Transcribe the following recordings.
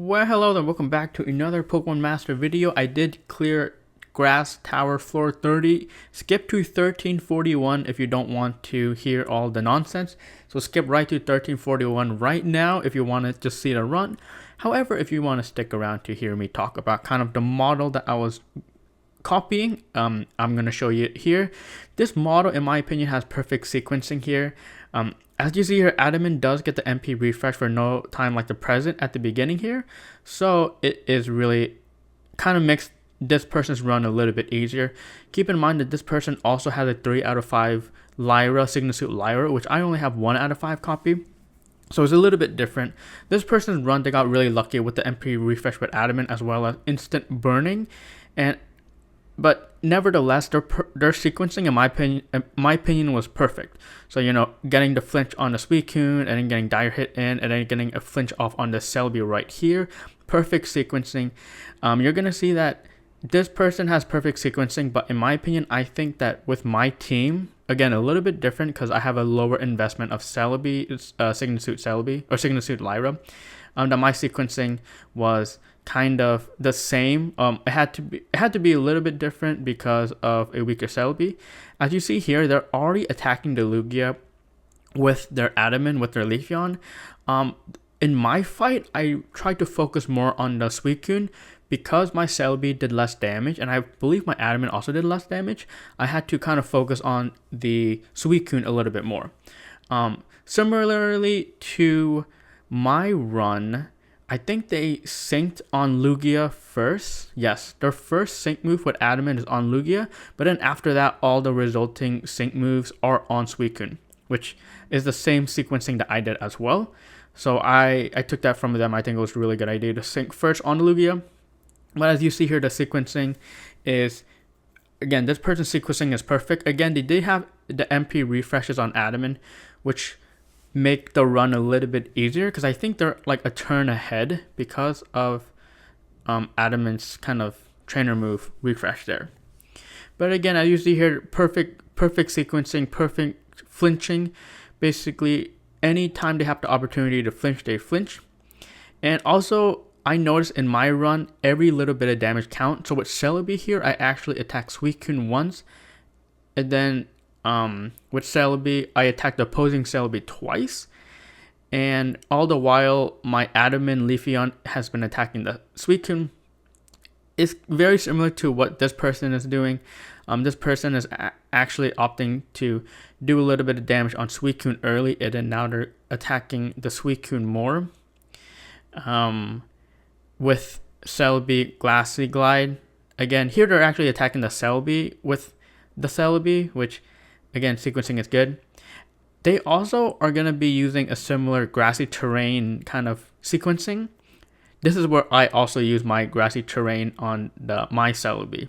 Well, hello there, welcome back to another Pokemon Master video. I did clear Grass Tower floor 30. Skip to 1341 if you don't want to hear all the nonsense. So skip right to 1341 right now if you want to just see the run. However, if you want to stick around to hear me talk about kind of the model that I was copying, I'm going to show you here. This model, in my opinion, has perfect sequencing here. As you see here, Adamant does get the MP refresh for no time like the present at the beginning here. So it is really kind of makes this person's run a little bit easier. Keep in mind that this person also has a 3 out of 5 Lyra, Signal Suit Lyra, which I only have 1 out of 5 copy. So it's a little bit different. This person's run, they got really lucky with the MP refresh with Adamant as well as instant burning. But nevertheless, their sequencing, in my opinion, was perfect. So, you know, getting the flinch on the Suicune, and then getting Dire Hit in, and then getting a flinch off on the Celebi right here. Perfect sequencing. You're going to see that this person has perfect sequencing, but in my opinion, I think that with my team, again, a little bit different because I have a lower investment of Celebi, Signal Suit Celebi, or Signal Suit Lyra, that my sequencing was kind of the same. It had to be a little bit different because of a weaker Celebi. As you see here, they're already attacking the Lugia with their Adamant, with their Leafeon. In my fight, I tried to focus more on the Suicune because my Celebi did less damage, and I believe my Adamant also did less damage. I had to kind of focus on the Suicune a little bit more. Similarly to my run, I think they synced on Lugia first. Yes, their first sync move with Adamant is on Lugia, but then after that, all the resulting sync moves are on Suicune, which is the same sequencing that I did as well. So I took that from them. I think it was a really good idea to sync first on Lugia. But as you see here, the sequencing is, again, this person's sequencing is perfect. Again, they did have the MP refreshes on Adamant, which make the run a little bit easier because I think they're like a turn ahead because of Adamant's kind of trainer move refresh there. But again, as you see here, perfect sequencing, perfect flinching. Basically, anytime they have the opportunity to flinch, they flinch. And also, I noticed in my run, every little bit of damage counts. So with Celebi here, I actually attacked Suicune once, and then with Celebi, I attacked the opposing Celebi twice, and all the while my Adamant Leafeon has been attacking the Suicune. It's very similar to what this person is doing. This person is actually opting to do a little bit of damage on Suicune early, and then now they're attacking the Suicune more. With Celebi Glassy Glide, again here they're actually attacking the Celebi with the Celebi, which again, sequencing is good. They also are going to be using a similar grassy terrain kind of sequencing. This is where I also use my grassy terrain on my Celebi.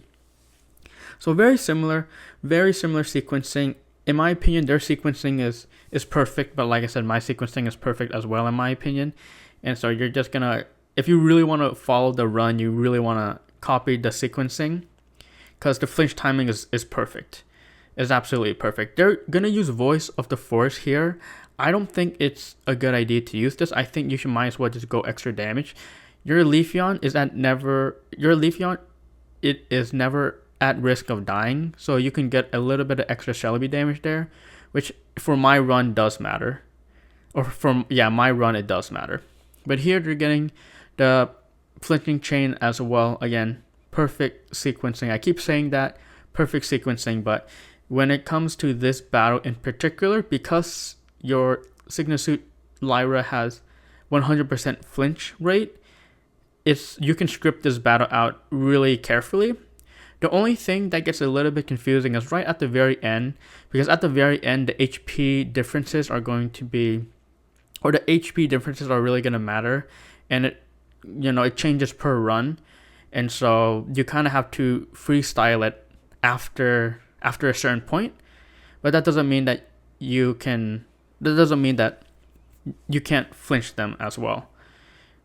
So very similar sequencing. In my opinion, their sequencing is perfect, but like I said, my sequencing is perfect as well in my opinion. And so you're just going to, if you really want to follow the run, you really want to copy the sequencing because the flinch timing is perfect. Is absolutely perfect. They're gonna use Voice of the Forest here. I don't think it's a good idea to use this. I think you should might as well just go extra damage. Your Leafeon is never at risk of dying, so you can get a little bit of extra Celebi damage there, which for my run does matter. My run it does matter. But here they're getting the flinching chain as well. Again, perfect sequencing. I keep saying that, perfect sequencing, but when it comes to this battle in particular, because your Signal Suit Lyra has 100% flinch rate, you can script this battle out really carefully. The only thing that gets a little bit confusing is right at the very end, because at the very end, the HP differences are going to be, or the HP differences are really going to matter, and it changes per run, and so you kind of have to freestyle it after a certain point, but that doesn't mean that you can't flinch them as well.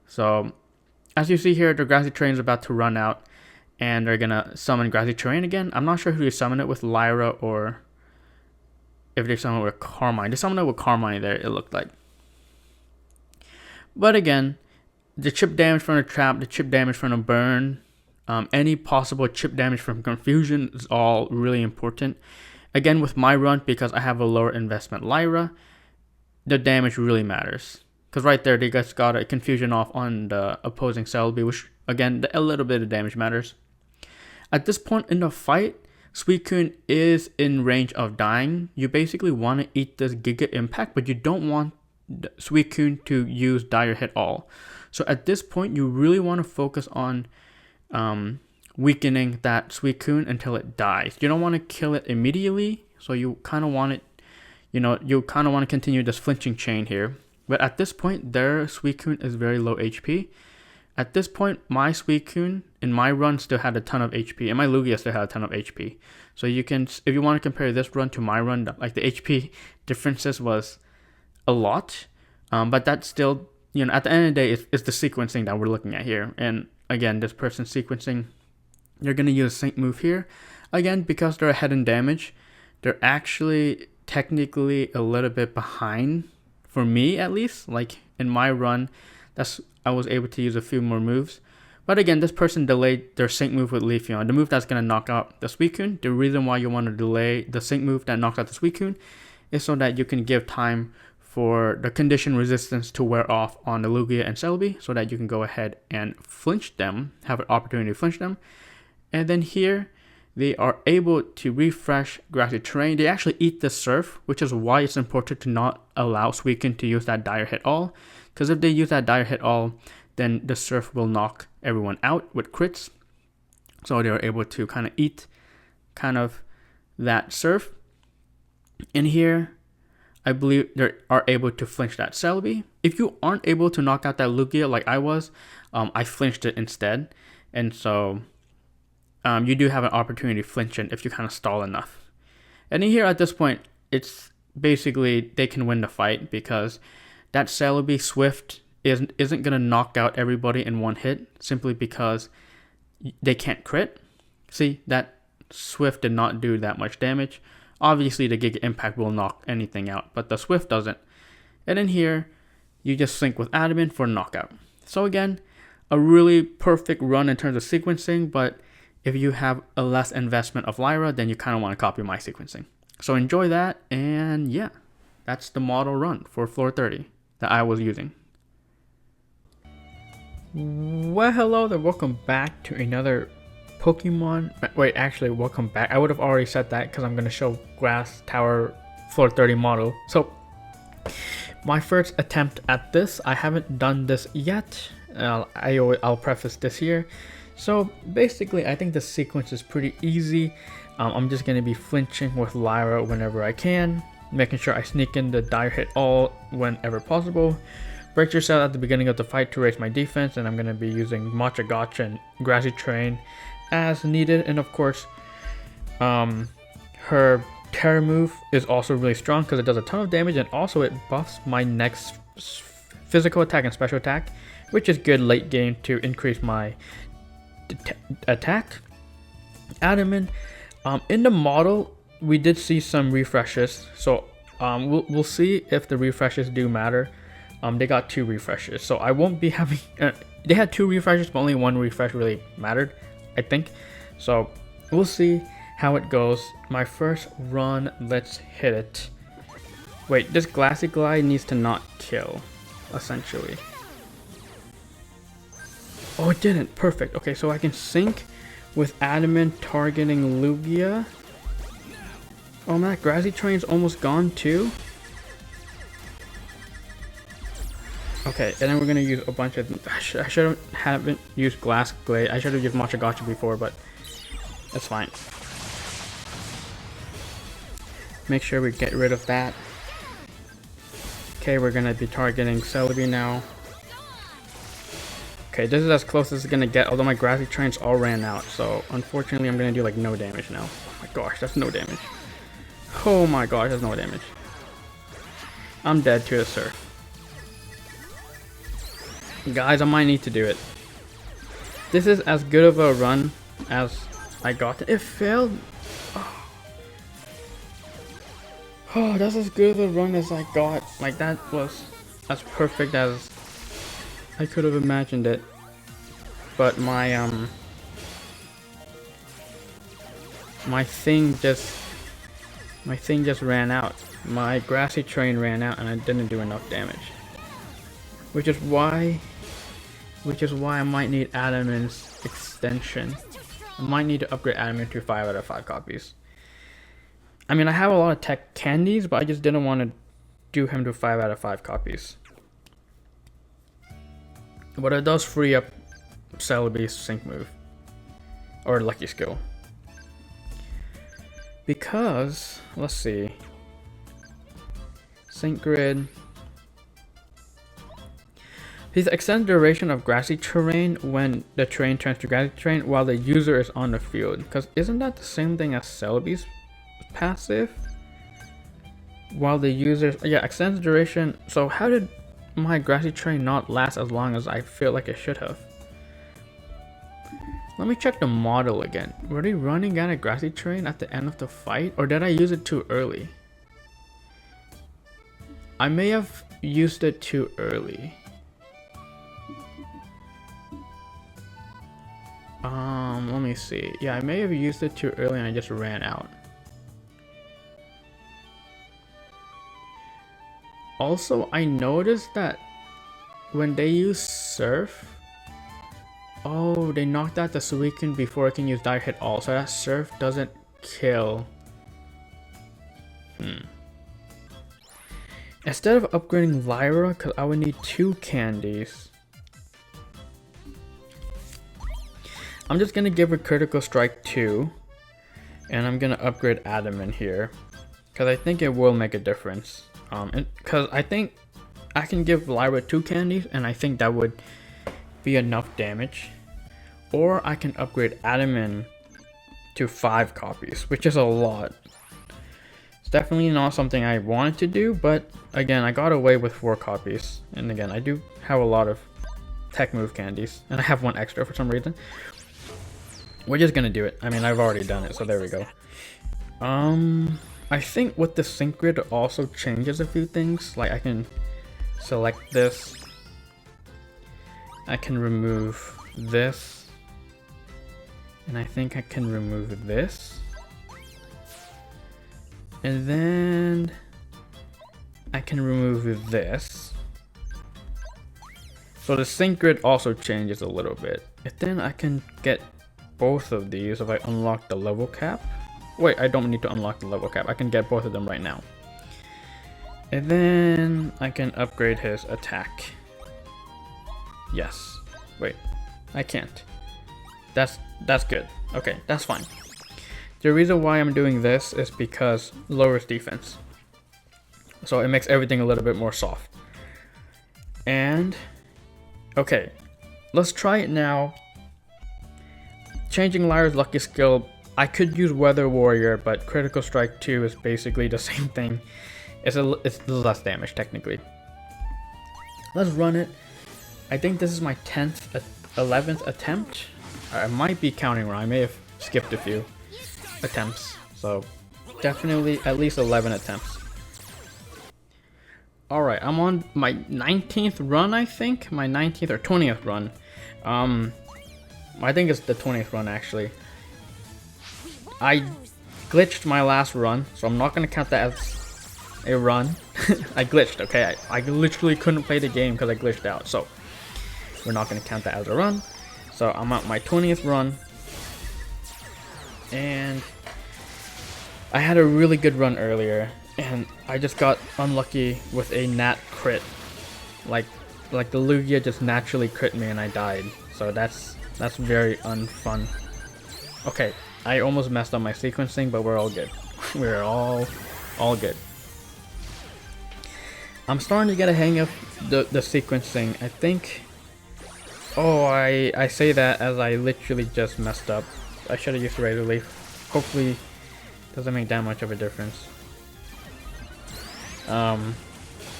So as you see here, the grassy terrain is about to run out, and they're gonna summon grassy terrain again. I'm not sure who they summon it with, Lyra or if they summon it with Carmine. They summoned it with Carmine there, it looked like. But again, the chip damage from a trap, the chip damage from a burn, any possible chip damage from confusion is all really important. Again, with my run, because I have a lower investment Lyra, the damage really matters. Because right there, they just got a confusion off on the opposing Celebi, which, again, a little bit of damage matters. At this point in the fight, Suicune is in range of dying. You basically want to eat this Giga Impact, but you don't want Suicune to use Dire Hit All. So at this point, you really want to focus on weakening that Suicune until it dies. You don't want to kill it immediately, so you kind of want it, you kind of want to continue this flinching chain here. But at this point, their Suicune is very low HP. At this point, my Suicune in my run still had a ton of HP, and my Lugia still had a ton of HP. So you can, if you want to compare this run to my run, like the HP differences was a lot, but that's still, at the end of the day, it's the sequencing that we're looking at here. And again, this person's sequencing, you're going to use a sync move here. Again, because they're ahead in damage, they're actually technically a little bit behind, for me at least. Like in my run, I was able to use a few more moves. But again, this person delayed their sync move with Leafeon, the move that's going to knock out the Suicune. The reason why you want to delay the sync move that knocks out the Suicune is so that you can give time for the condition resistance to wear off on the Lugia and Celebi, so that you can go ahead and flinch them, have an opportunity to flinch them. And then here, they are able to refresh grassy terrain. They actually eat the Surf, which is why it's important to not allow Suicune to use that Dire Hit All. Because if they use that Dire Hit All, then the Surf will knock everyone out with crits. So they're able to kind of eat that Surf. And here, I believe they are able to flinch that Celebi. If you aren't able to knock out that Lugia like I was, I flinched it instead. And so you do have an opportunity to flinch it if you kind of stall enough. And here at this point, it's basically they can win the fight, because that Celebi Swift isn't going to knock out everybody in one hit, simply because they can't crit. See, that Swift did not do that much damage. Obviously, the Giga Impact will knock anything out, but the Swift doesn't. And in here, you just sync with Adamant for knockout. So again, a really perfect run in terms of sequencing, but if you have a less investment of Lyra, then you kind of want to copy my sequencing. So enjoy that, and yeah, that's the model run for floor 30 that I was using. Well, hello there, welcome back to another Pokemon. Wait, actually, welcome back. I would have already said that because I'm going to show Grass Tower floor 30 model. So, my first attempt at this, I haven't done this yet. I'll preface this here. So, basically, I think the sequence is pretty easy. I'm just going to be flinching with Lyra whenever I can, making sure I sneak in the Dire Hit All whenever possible. Break your cell at the beginning of the fight to raise my defense, and I'm going to be using Matcha Gacha and Grassy Terrain as needed. And of course, her Terra move is also really strong because it does a ton of damage, and also it buffs my next physical attack and special attack, which is good late game to increase my attack. Adamant, in the model, we did see some refreshes, so we'll see if the refreshes do matter. They got 2 refreshes, so I won't be having. They had 2 refreshes, but only 1 refresh really mattered, I think. So we'll see how it goes. My first run, let's hit it. Wait, this Glassy Glide needs to not kill, essentially. Oh, it didn't. Perfect. Okay, so I can sync with Adamant targeting Lugia. Oh man, Grassy Terrain's almost gone too. Okay, and then we're gonna use a bunch of. I haven't used Glass Glade. I should have used Matcha Gacha before, but that's fine. Make sure we get rid of that. Okay, we're gonna be targeting Celebi now. Okay, this is as close as it's gonna get, although my Grassy Trains all ran out, so unfortunately I'm gonna do like no damage now. Oh my gosh, that's no damage. Oh my gosh, that's no damage. I'm dead to the Surf. Guys, I might need to do it. This is as good of a run as I got. It failed. Oh, that's as good of a run as I got. Like, that was as perfect as I could have imagined it. But my thing just ran out. My grassy terrain ran out and I didn't do enough damage. Which is why I might need Adaman's extension. I might need to upgrade Adaman to 5 out of 5 copies. I mean, I have a lot of tech candies, but I just didn't want to do him to 5 out of 5 copies. But it does free up Celebi's sync move. Or lucky skill. Because, let's see. Sync grid. His extended duration of grassy terrain when the terrain turns to grassy terrain while the user is on the field. Because isn't that the same thing as Celebi's passive? While the user, yeah, extended duration. So how did my grassy terrain not last as long as I feel like it should have? Let me check the model again. Were they running out of grassy terrain at the end of the fight, or did I use it too early? I may have used it too early. Let me see. Yeah, I may have used it too early and I just ran out. Also, I noticed that when they use Surf, oh, they knocked out the Suicune before it can use Dire Hit All, so that Surf doesn't kill. Instead of upgrading Lyra, because I would need 2 candies, I'm just going to give her Critical Strike 2, and I'm going to upgrade Adaman here, because I think it will make a difference. Because I think I can give Lyra 2 candies, and I think that would be enough damage. Or I can upgrade Adaman to 5 copies, which is a lot. It's definitely not something I wanted to do, but again, I got away with 4 copies. And again, I do have a lot of tech move candies, and I have 1 extra for some reason. We're just gonna do it. I mean, I've already done it, so there we go. I think with the sync grid it also changes a few things. Like I can select this. I can remove this. And I think I can remove this. And then I can remove this. So the sync grid also changes a little bit. And then I can get both of these if I unlock the level cap. Wait, I don't need to unlock the level cap. I can get both of them right now. And then I can upgrade his attack. Yes. Wait, I can't. That's good. Okay, that's fine. The reason why I'm doing this is because lowers defense. So it makes everything a little bit more soft. And okay, let's try it now. Changing Lyra's lucky skill, I could use Weather Warrior, but Critical Strike 2 is basically the same thing. It's less damage technically. Let's run it. I think this is my 11th attempt. I might be counting wrong. I may have skipped a few attempts. So definitely at least 11 attempts. Alright, I'm on my 19th run, I think. My 19th or 20th run. I think it's the 20th run actually. I glitched my last run, so I'm not going to count that as a run. I glitched, okay? I literally couldn't play the game because I glitched out, so we're not going to count that as a run. So I'm at my 20th run, and I had a really good run earlier, and I just got unlucky with a nat crit. Like the Lugia just naturally crit me and I died, so that's very unfun. Okay, I almost messed up my sequencing, but we're all good. We're all good. I'm starting to get a hang of the sequencing. I think. Oh, I say that as I literally just messed up. I should have used Razor Leaf. Hopefully, doesn't make that much of a difference.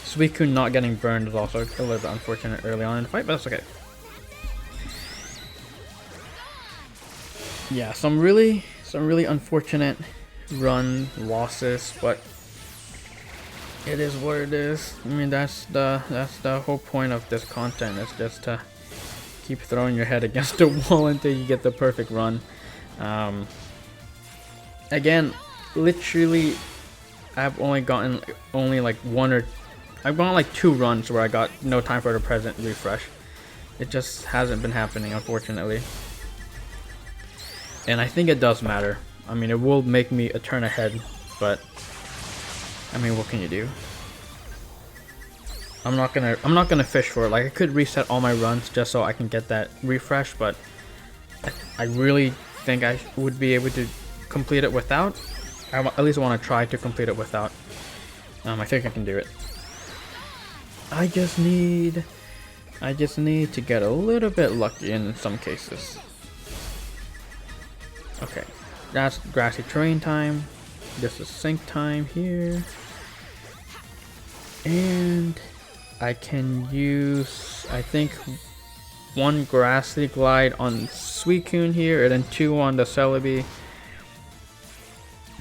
Suicune not getting burned is also a little bit unfortunate early on in the fight, but that's okay. Yeah, some really unfortunate run losses, but It is what it is. I mean, that's the whole point of this content, is just to keep throwing your head against the wall until you get the perfect run. Again, literally, I've only gotten like I've gone like 2 runs where I got no time for the present refresh. It just hasn't been happening, unfortunately. And I think it does matter. I mean, it will make me a turn ahead, but I mean, what can you do? I'm not gonna fish for it. Like, I could reset all my runs just so I can get that refresh, but I really think I would be able to complete it without. I at least want to try to complete it without. I think I can do it. I just need to get a little bit lucky in some cases. Okay, that's grassy terrain time. This is sink time here. And I can use, I think, 1 grassy glide on Suicune here, and then 2 on the Celebi,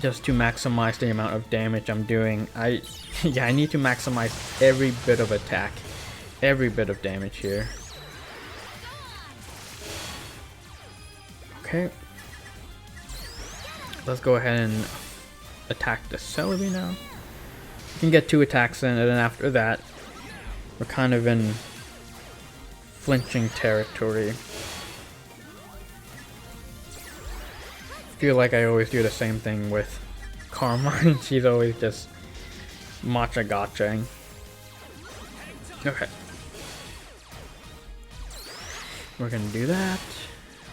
just to maximize the amount of damage I'm doing. I need to maximize every bit of attack, every bit of damage here. Okay, let's go ahead and attack the Celebi now. You can get 2 attacks in, and then after that, we're kind of in flinching territory. Feel like I always do the same thing with Carmine. She's always just matcha gachaing. Okay. We're gonna do that.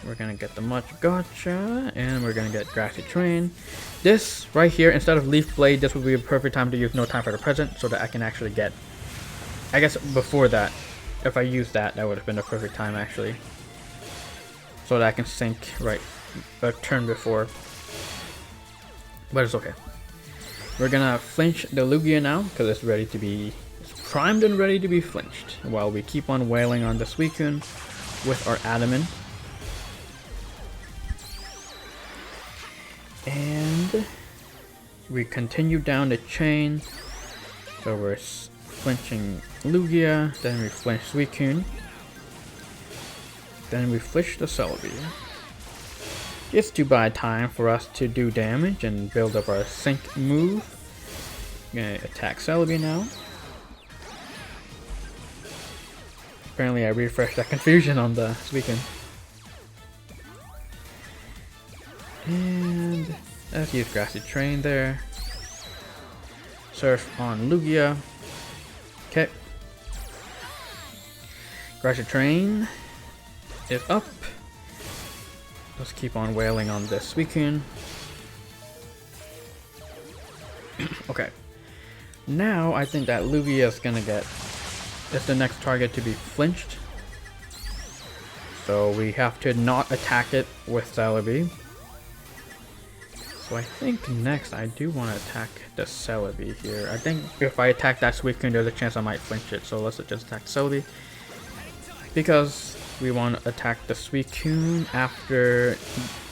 We're gonna get the matcha gacha, and we're gonna get grassy terrain. This right here, instead of leaf blade, this would be a perfect time to use no time for the present, so that I can actually get, I guess before that, if I used that, that would have been the perfect time actually, so that I can sink right a turn before. But it's okay. We're gonna flinch the Lugia now, because it's ready to be, it's primed and ready to be flinched, while we keep on wailing on the Suicune with our adamant. And we continue down the chain. So we're flinching Lugia, then we flinch Suicune, then we flinch the Celebi. Just to buy time for us to do damage and build up our sync move. Gonna attack Celebi now. Apparently I refreshed that confusion on the Suicune. And let's use grassy terrain there. Surf on Lugia. Okay. Grassy terrain is up. Let's keep on wailing on this Suicune. Okay. Now I think that Lugia is gonna get, is the next target to be flinched. So we have to not attack it with Celebi. So I think next I do want to attack the Celebi here. I think if I attack that Suicune, there's a chance I might flinch it. So let's just attack Celebi, because we want to attack the Suicune after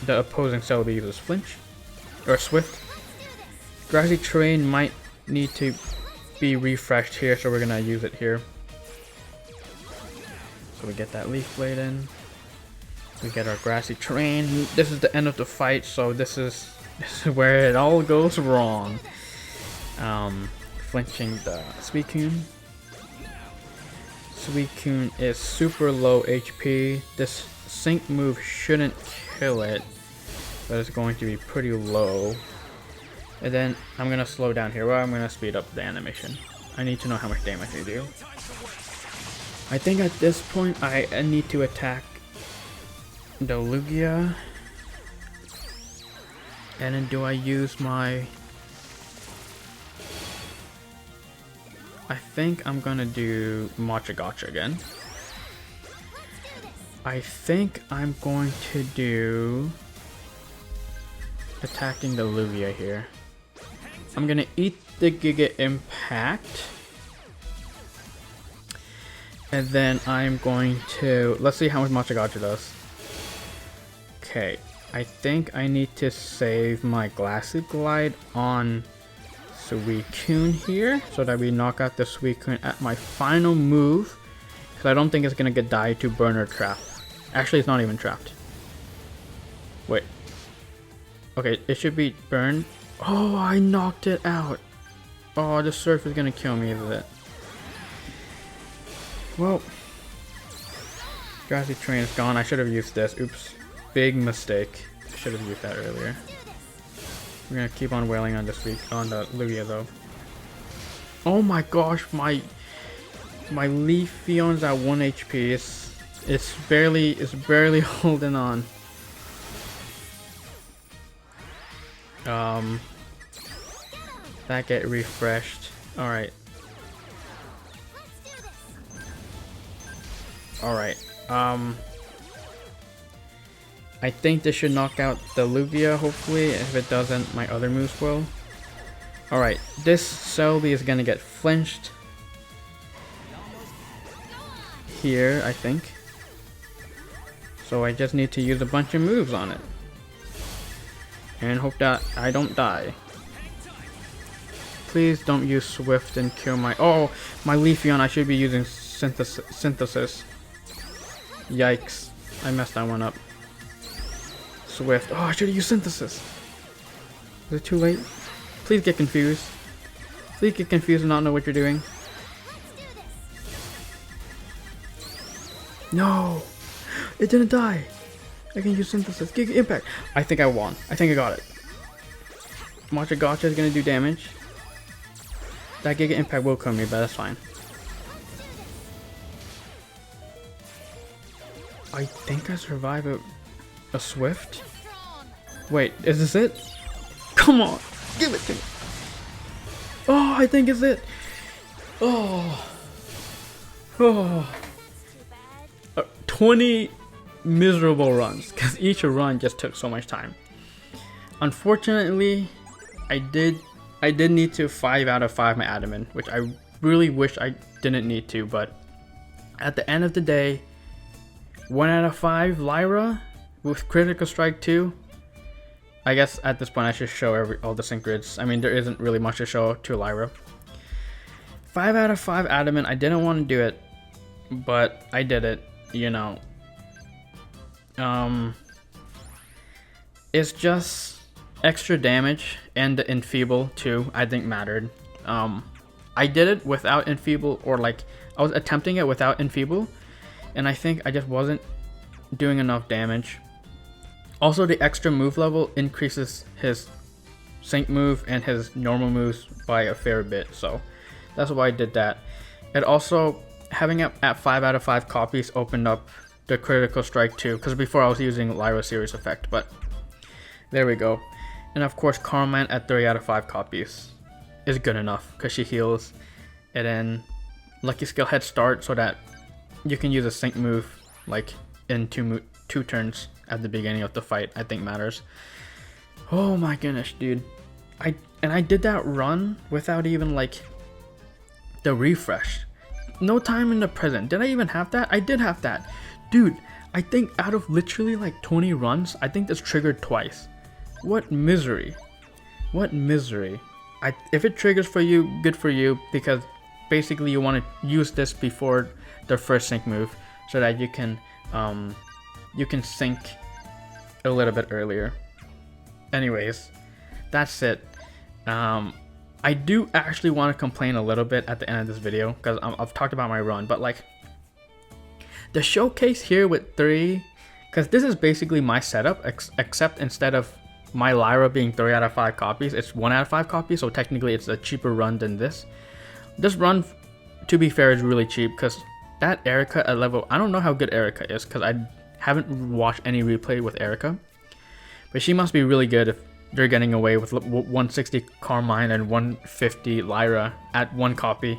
the opposing Celebi uses flinch or swift. Grassy terrain might need to be refreshed here, so we're gonna use it here. So we get that leaf blade in. We get our grassy terrain. This is the end of the fight, so this is where it all goes wrong. Flinching the Suicune. Suicune is super low HP. This sync move shouldn't kill it, but it's going to be pretty low. And then I'm gonna slow down here. Well, I'm gonna speed up the animation. I need to know how much damage I do. I think at this point I need to attack the Lugia. And then do I use my... I think I'm gonna do Matcha Gacha again. I think I'm going to do attacking the Lugia here. I'm gonna eat the Giga Impact. And then I'm going to... Let's see how much Matcha Gacha does. Okay. I think I need to save my Glassy Glide on Suicune here so that we knock out the Suicune at my final move. Because I don't think it's going to get died to burn or trap. Actually, it's not even trapped. Wait. Okay, it should be burned. Oh, I knocked it out. Oh, the surf is going to kill me, is it? Well, Grassy Train is gone. I should have used this. Oops. Big mistake. I should have used that earlier. We're going to keep on wailing on this week on the Lugia though. Oh my gosh, my Leafeon's at 1 HP. It's barely holding on. That get refreshed. Alright. Alright. I think this should knock out the Lugia, hopefully. If it doesn't, my other moves will. Alright, this Celebi is gonna get flinched. Here, I think. So I just need to use a bunch of moves on it. And hope that I don't die. Please don't use Swift and kill my... Oh, my Leafeon, I should be using Synthesis. Yikes. I messed that one up. Swift. Oh, I should have used Synthesis. Is it too late? Please get confused. Please get confused and not know what you're doing. No! It didn't die! I can use Synthesis. Giga Impact! I think I won. I think I got it. Matcha Gacha is gonna do damage. That Giga Impact will kill me, but that's fine. I think I survived a Swift? Wait, is this it? Come on! Give it to me! Oh, I think it's it! Oh! Oh! 20 miserable runs, because each run just took so much time. Unfortunately, I did need to 5 out of 5 my adamant, which I really wish I didn't need to, but at the end of the day, 1 out of 5 Lyra with Critical Strike 2. I guess at this point I should show all the sync grids. I mean, there isn't really much to show to Lyra. 5 out of 5 adamant. I didn't want to do it, but I did it, you know. It's just extra damage, and the Enfeeble too, I think mattered. I did it without Enfeeble, or like I was attempting it without Enfeeble, and I think I just wasn't doing enough damage. Also, the extra move level increases his sync move and his normal moves by a fair bit, so that's why I did that. It also, having it at 5 out of 5 copies opened up the Critical Strike too, because before I was using Lyra Series Effect, but there we go. And of course, Carmine at 3 out of 5 copies is good enough because she heals. And then Lucky Skill Head Start so that you can use a sync move like in two turns at the beginning of the fight, I think matters. Oh my goodness, dude. I did that run without even like the refresh. No time in the present. Did I even have that? I did have that. Dude, I think out of literally like 20 runs, I think this triggered twice. What misery. What misery. If it triggers for you, good for you, because basically you want to use this before the first sync move so that you can sync a little bit earlier. Anyways, that's it. I do actually want to complain a little bit at the end of this video because I've talked about my run, but like the showcase here with 3, because this is basically my setup, except instead of my Lyra being 3 out of 5 copies, it's 1 out of 5 copies, so technically it's a cheaper run than this. This run, to be fair, is really cheap because that Erika at level, I don't know how good Erika is because I haven't watched any replay with Erika, but she must be really good if they're getting away with 160 Carmine and 150 Lyra at 1 copy.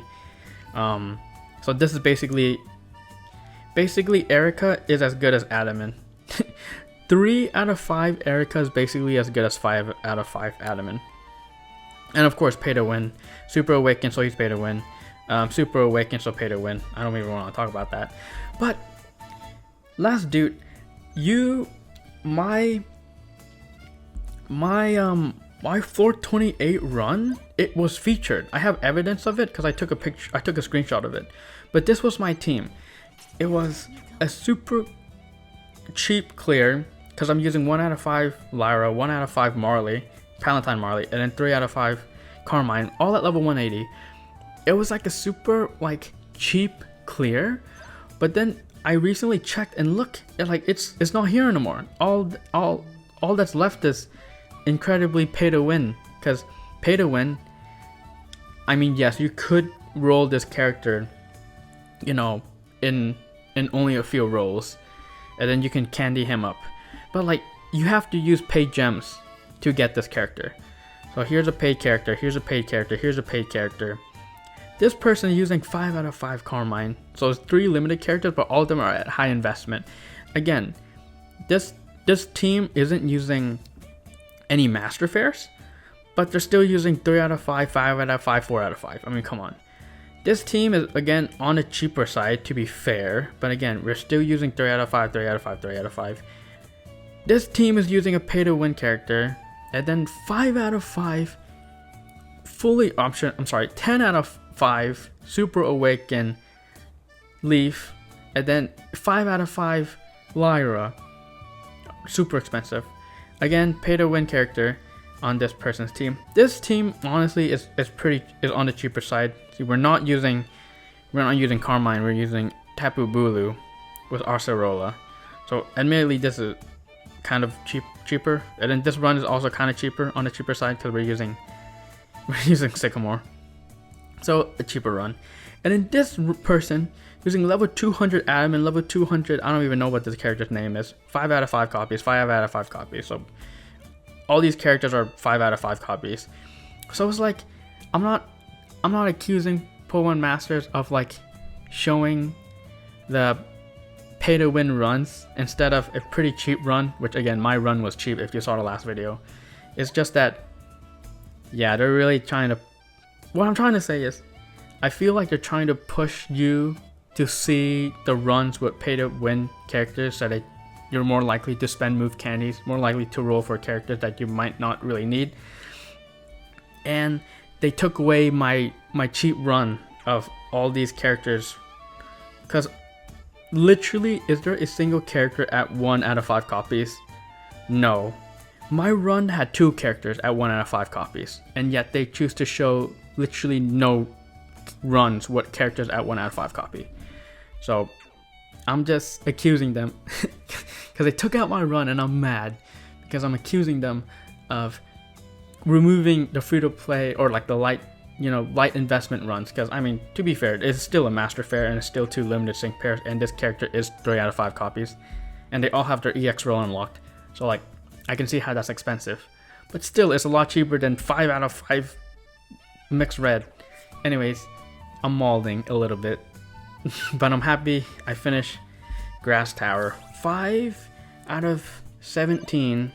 So this is basically Erika is as good as Adamant. 3 out of 5 Erika is basically as good as 5 out of 5 Adamant. And of course, pay to win. Super Awakened, so he's pay to win. Super Awakened, so pay to win. I don't even want to talk about that. But last dude, my my floor 28 run, it was featured. I have evidence of it because I took a screenshot of it. But this was my team. It was a super cheap clear because I'm using 1 out of 5 Lyra, 1 out of 5 Marley, Palatine Marley, and then 3 out of 5 Carmine, all at level 180. It was like a super like cheap clear, but then I recently checked and look, it's not here anymore. All that's left is incredibly pay to win, because pay to win, I mean, yes, you could roll this character, you know, in only a few rolls, and then you can candy him up, but like you have to use paid gems to get this character. So here's a paid character, here's a paid character, here's a paid character. This person is using 5 out of 5 Carmine, so it's 3 limited characters, but all of them are at high investment. Again, this team isn't using any master fares, but they're still using 3 out of 5, 5 out of 5, 4 out of 5. I mean, come on. This team is, again, on the cheaper side, to be fair, but again, we're still using 3 out of 5, 3 out of 5, 3 out of 5. This team is using a pay to win character, and then 5 out of 5 10 out of 5 Super Awaken Leaf, and then 5 out of 5 Lyra. Super expensive. Again, pay to win character on this person's team. This team honestly is on the cheaper side. See, we're not using Carmine, we're using Tapu Bulu with Arcerola. So admittedly this is kind of cheaper. And then this run is also kind of cheaper on the cheaper side because we're using Sycamore. So a cheaper run. And then this person using level 200 Adam and level 200, I don't even know what this character's name is. 5 out of 5 copies, 5 out of 5 copies. So all these characters are 5 out of 5 copies. So it's like, I'm not accusing Pokemon Masters of like showing the pay to win runs instead of a pretty cheap run, which again, my run was cheap if you saw the last video. It's just that, yeah, they're really trying to, what I'm trying to say is, I feel like they're trying to push you to see the runs with pay to win characters so that you're more likely to spend move candies, more likely to roll for characters that you might not really need. And they took away my cheap run of all these characters, because literally, is there a single character at 1 out of 5 copies? No. My run had 2 characters at 1 out of 5 copies, and yet they choose to show literally no runs with characters at 1 out of 5 copy. So I'm just accusing them because they took out my run, and I'm mad because I'm accusing them of removing the free-to-play or like the light investment runs. Because I mean, to be fair, it's still a master fair and it's still 2 limited sync pairs, and this character is 3 out of 5 copies, and they all have their EX roll unlocked. So like, I can see how that's expensive, but still it's a lot cheaper than 5 out of 5 mixed red. Anyways, I'm mauling a little bit, but I'm happy I finished Grass Tower 5 out of 17.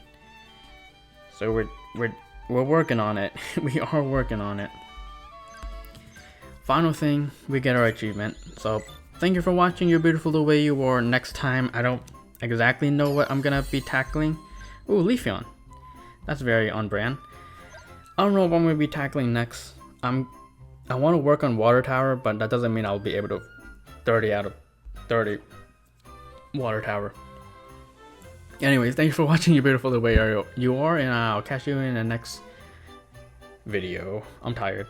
So we're working on it. We are working on it. Final thing, we get our achievement. So thank you for watching. You're beautiful the way you are. Next time, I don't exactly know what I'm gonna be tackling. Ooh, Leafeon. That's very on brand. I don't know what I'm gonna be tackling next. I want to work on Water Tower, but that doesn't mean I'll be able to 30 out of 30 Water Tower. Anyways, thank you for watching. You're beautiful the way you are, and I'll catch you in the next video. I'm tired.